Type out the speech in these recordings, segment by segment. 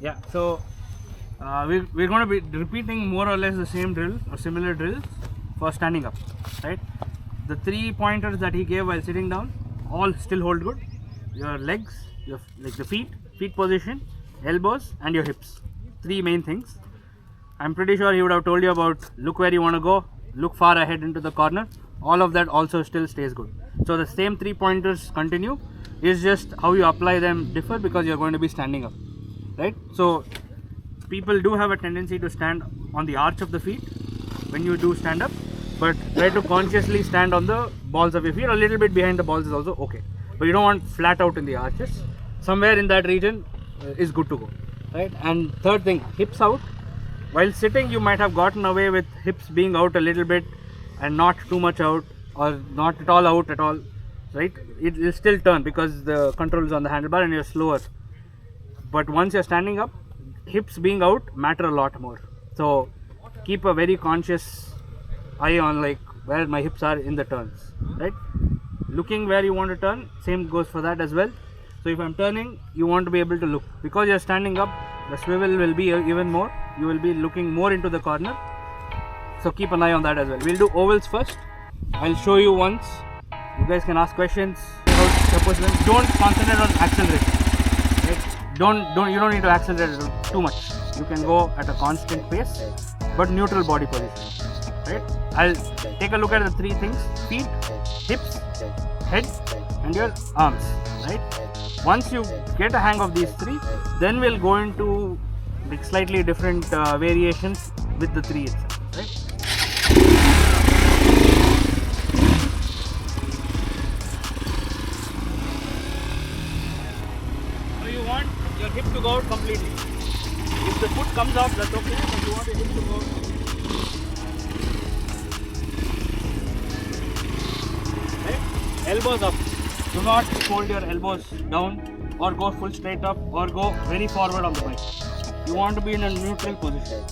Yeah, so we're going to be repeating more or less the same drill or similar drills for standing up, right? The 3 pointers that he gave while sitting down, all still hold good. Your legs, like the feet position, elbows and your hips. 3 main things. I'm pretty sure he would have told you about look where you want to go, look far ahead into the corner. All of that also still stays good. So the same 3 pointers continue. It's just how you apply them differ because you're going to be standing up, right? So people do have a tendency to stand on the arch of the feet when you do stand up, but try to consciously stand on the balls of your feet. A little bit behind the balls is also okay, but you don't want flat out in the arches. Somewhere in that region is good to go, right? And third thing, hips out. While sitting, you might have gotten away with hips being out a little bit and not too much out, or not at all out at all, right? It will still turn because the control is on the handlebar and you're slower. But once you're standing up, hips being out matter a lot more. So keep a very conscious eye on like where my hips are in the turns, right? Looking where you want to turn, same goes for that as well. So if I'm turning, you want to be able to look. Because you're standing up, the swivel will be even more. You will be looking more into the corner. So keep an eye on that as well. We'll do ovals first. I'll show you once. You guys can ask questions about the position. Don't concentrate on acceleration. Right? You don't need to accelerate too much. You can go at a constant pace, but neutral body position. Right? I'll take a look at the 3 things: feet, hips, head, and your arms. Right? Once you get a hang of these 3, then we'll go into like slightly different variations with the 3 itself. Right? So you want your hip to go out completely. If the foot comes off, that's okay, but you want your hip to go out. Right? Elbows up. Do not fold your elbows down or go full straight up or go very forward on the bike. You want to be in a neutral position.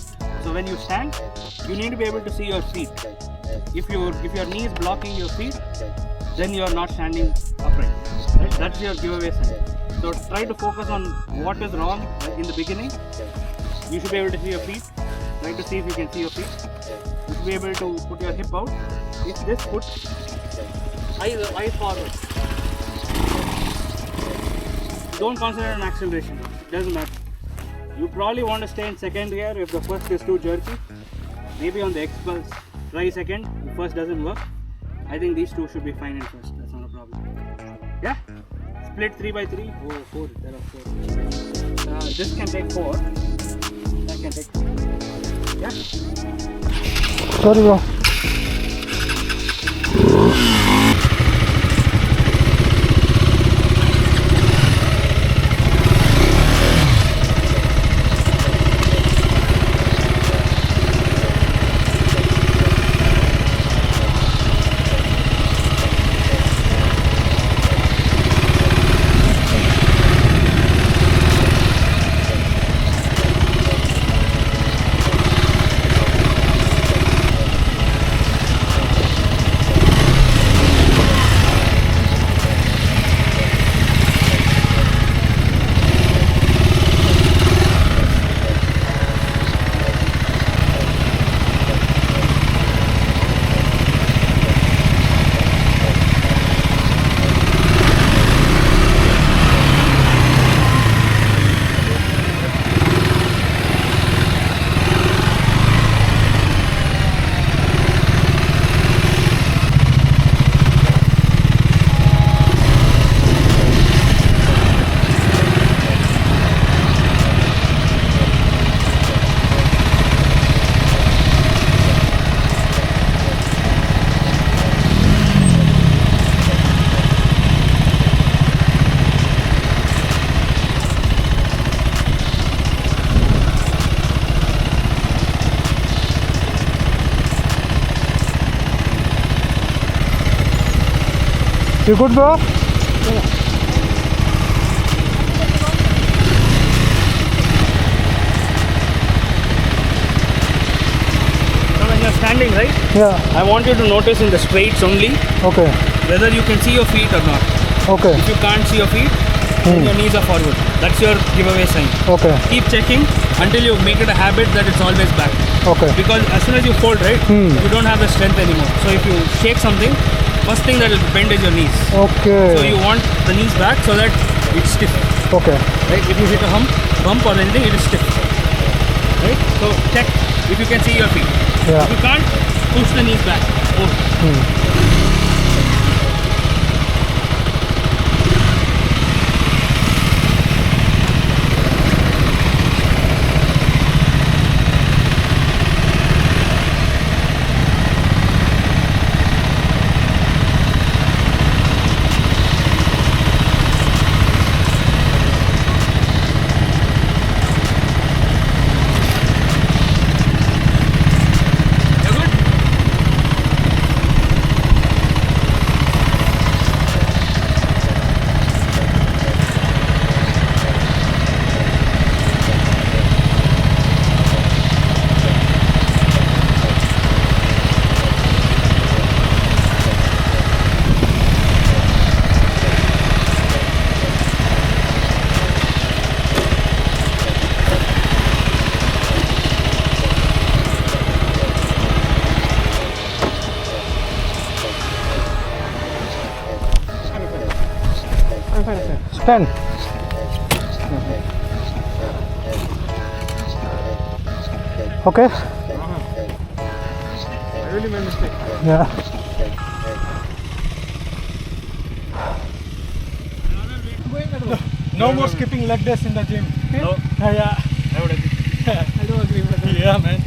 So when you stand, you need to be able to see your feet. If your knee is blocking your feet, then you are not standing upright. Right? That's your giveaway sign. So try to focus on what is wrong in the beginning. You should be able to see your feet. Try to see if you can see your feet. You should be able to put your hip out. If this foot, eye forward. Don't concentrate on acceleration. It doesn't matter. You probably want to stay in second gear if the first is too jerky. Maybe on the X-Pulse, try second. If first doesn't work, I think these 2 should be fine in first. That's not a problem. Yeah? Split 3x3. Oh, 4. There are 4. This can take 4. That can take 4. Yeah? Sorry, bro. You good, bro? So when you're standing, right? Yeah. I want you to notice in the straights only Okay. whether you can see your feet or not. Okay. If you can't see your feet, then your knees are forward. That's your giveaway sign. Okay. Keep checking until you make it a habit that it's always back. Okay. Because as soon as you fold, right, you don't have the strength anymore. So if you shake something, first thing that will bend is your knees. Okay. So you want the knees back so that it's stiff. Okay. Right? If you hit a bump or anything, it is stiff. Right? So check if you can see your feet. Yeah. If you can't, push the knees back. You're good? Stand. Okay. I really made a mistake. Yeah. No more skipping leg days in the gym. No. Yeah. I would agree. I do agree with that. Yeah, man.